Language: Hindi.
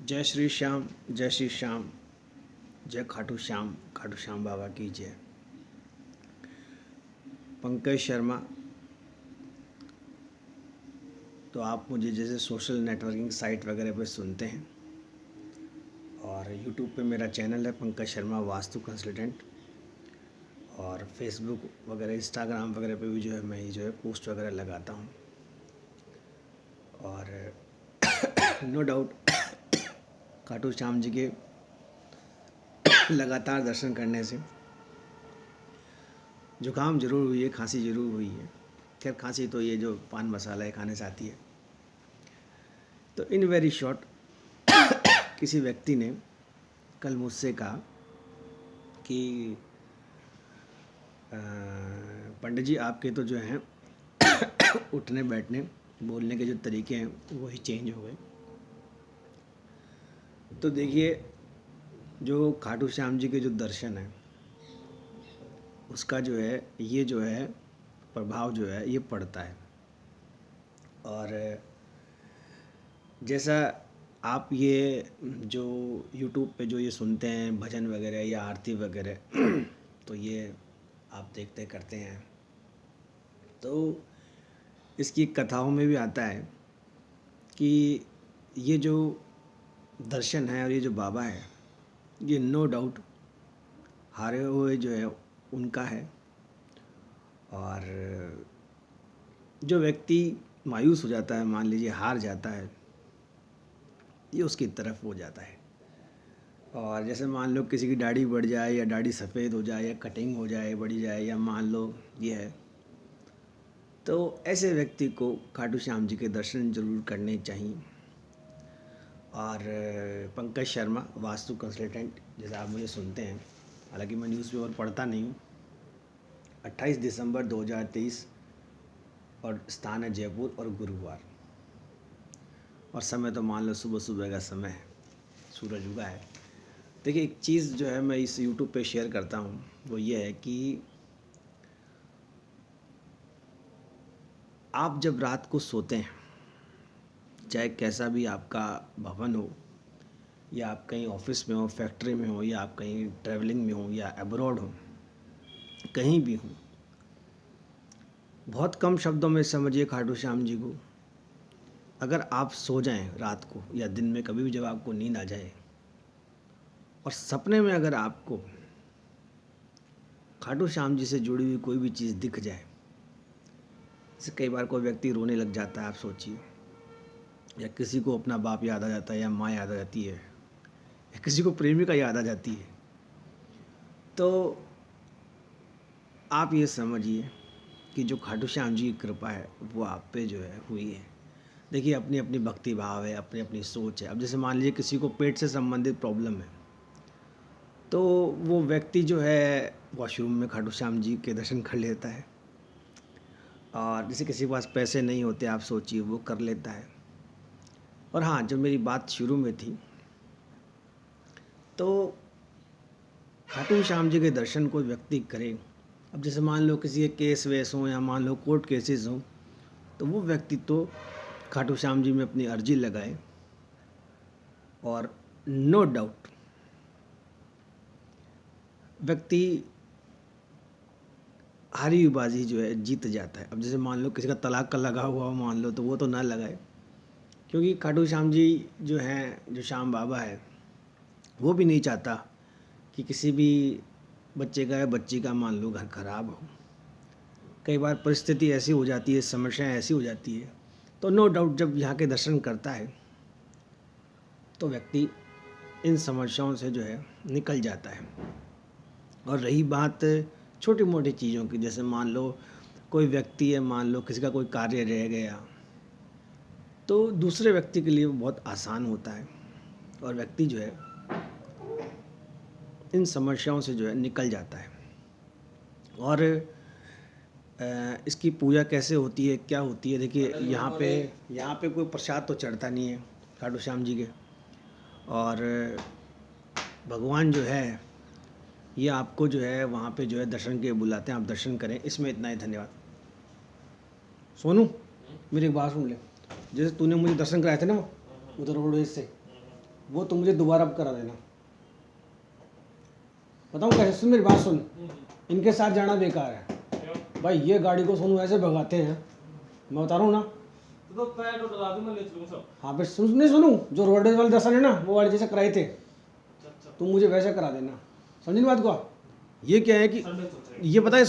जय श्री श्याम, जय श्री श्याम, जय खाटू श्याम बाबा की जय। पंकज शर्मा। तो आप मुझे जैसे सोशल नेटवर्किंग साइट वगैरह पे सुनते हैं और यूट्यूब पे मेरा चैनल है पंकज शर्मा वास्तु कंसल्टेंट, और फेसबुक वगैरह इंस्टाग्राम वगैरह पे भी जो है मैं जो है पोस्ट वगैरह लगाता हूँ। और नो डाउट खाटू श्याम जी के लगातार दर्शन करने से जुकाम ज़रूर हुई है, खांसी ज़रूर हुई है। खैर खांसी तो ये जो पान मसाला है खाने से आती है। तो इन वेरी शॉर्ट किसी व्यक्ति ने कल मुझसे कहा कि पंडित जी आपके तो जो हैं उठने बैठने बोलने के जो तरीके हैं वो ही चेंज हो गए। तो देखिए, जो खाटू श्याम जी के जो दर्शन है उसका जो है ये जो है प्रभाव जो है ये पड़ता है। और जैसा आप ये जो यूट्यूब पे जो ये सुनते हैं भजन वगैरह या आरती वगैरह तो ये आप देखते करते हैं, तो इसकी कथाओं में भी आता है कि ये जो दर्शन है और ये जो बाबा है ये नो डाउट हारे हुए जो है उनका है। और जो व्यक्ति मायूस हो जाता है, मान लीजिए हार जाता है, ये उसकी तरफ हो जाता है। और जैसे मान लो किसी की दाढ़ी बढ़ जाए या दाढ़ी सफ़ेद हो जाए या कटिंग हो जाए बढ़ी जाए, या मान लो ये है, तो ऐसे व्यक्ति को खाटू श्याम जी के दर्शन जरूर करने चाहिए। और पंकज शर्मा वास्तु कंसल्टेंट जैसा आप मुझे सुनते हैं, हालांकि मैं न्यूज़पेपर पढ़ता नहीं हूँ। 28 दिसंबर 2023 और स्थान है जयपुर और गुरुवार, और समय तो मान लो सुबह सुबह का समय है, सूरज उगा है। देखिए, एक चीज़ जो है मैं इस यूट्यूब पे शेयर करता हूँ वो ये है कि आप जब रात को सोते हैं, चाहे कैसा भी आपका भवन हो, या आप कहीं ऑफिस में हो, फैक्ट्री में हो, या आप कहीं ट्रैवलिंग में हो, या अब्रॉड हो, कहीं भी हो, बहुत कम शब्दों में समझिए खाटू श्याम जी को। अगर आप सो जाएं रात को या दिन में कभी भी जब आपको नींद आ जाए और सपने में अगर आपको खाटू श्याम जी से जुड़ी हुई कोई भी चीज़ दिख जाए, जैसे कई बार कोई व्यक्ति रोने लग जाता है, आप सोचिए, या किसी को अपना बाप याद आ जाता है, या माँ याद आ जाती है, या किसी को प्रेमिका याद आ जाती है, तो आप ये समझिए कि जो खाटू श्याम जी की कृपा है वो आप पे जो है हुई है। देखिए, अपनी अपनी भक्ति भाव है, अपनी अपनी सोच है। अब जैसे मान लीजिए किसी को पेट से संबंधित प्रॉब्लम है, तो वो व्यक्ति जो है वॉशरूम में खाटू श्याम जी के दर्शन कर लेता है। और जैसे किसी के पास पैसे नहीं होते, आप सोचिए, वो कर लेता है। और हाँ, जो मेरी बात शुरू में थी, तो खाटू श्याम जी के दर्शन कोई व्यक्ति करे, अब जैसे मान लो किसी के केस वेस हों या मान लो कोर्ट केसेस हों, तो वो व्यक्ति तो खाटू श्याम जी में अपनी अर्जी लगाए, और नो डाउट व्यक्ति हारी बाजी जो है जीत जाता है। अब जैसे मान लो किसी का तलाक का लगा हुआ हो, मान लो, तो वो तो ना लगाए, क्योंकि खाटू श्याम जी जो हैं, जो श्याम बाबा है, वो भी नहीं चाहता कि किसी भी बच्चे का या बच्ची का मान लो घर खराब हो। कई बार परिस्थिति ऐसी हो जाती है, समस्याएं ऐसी हो जाती है, तो नो डाउट जब यहाँ के दर्शन करता है तो व्यक्ति इन समस्याओं से जो है निकल जाता है। और रही बात छोटी मोटी चीज़ों की, जैसे मान लो कोई व्यक्ति है, मान लो किसी का कोई कार्य रह गया, तो दूसरे व्यक्ति के लिए वो बहुत आसान होता है, और व्यक्ति जो है इन समस्याओं से जो है निकल जाता है। और इसकी पूजा कैसे होती है, क्या होती है? देखिए, यहाँ पे कोई प्रसाद तो चढ़ता नहीं है खाटू श्याम जी के, और भगवान जो है ये आपको जो है वहाँ पे जो है दर्शन के बुलाते हैं, आप दर्शन करें। इसमें इतना ही, धन्यवाद। सोनू, मेरी एक बात सुन ले, जैसे तूने मुझे दर्शन कराए थे ना उधर रोडवेज से, वो तुम मुझे दोबारा करा देना। बताऊँ कैसे? सुन मेरी बात सुन, इनके साथ जाना बेकार है भाई। ये गाड़ी को सोनू ऐसे भगाते हैं, मैं बता रहा हूँ ना। तो पैर तो डरा दूं, मैं ले चलूंगा सब। हाँ फिर सुन, नहीं सुनू, जो रोडवेज वाले दर्शन है ना, वो वाले जैसे कराए थे, तुम मुझे वैसे करा देना। समझी बात को? ये क्या है कि संडे सोच रहे हैं। ये पता है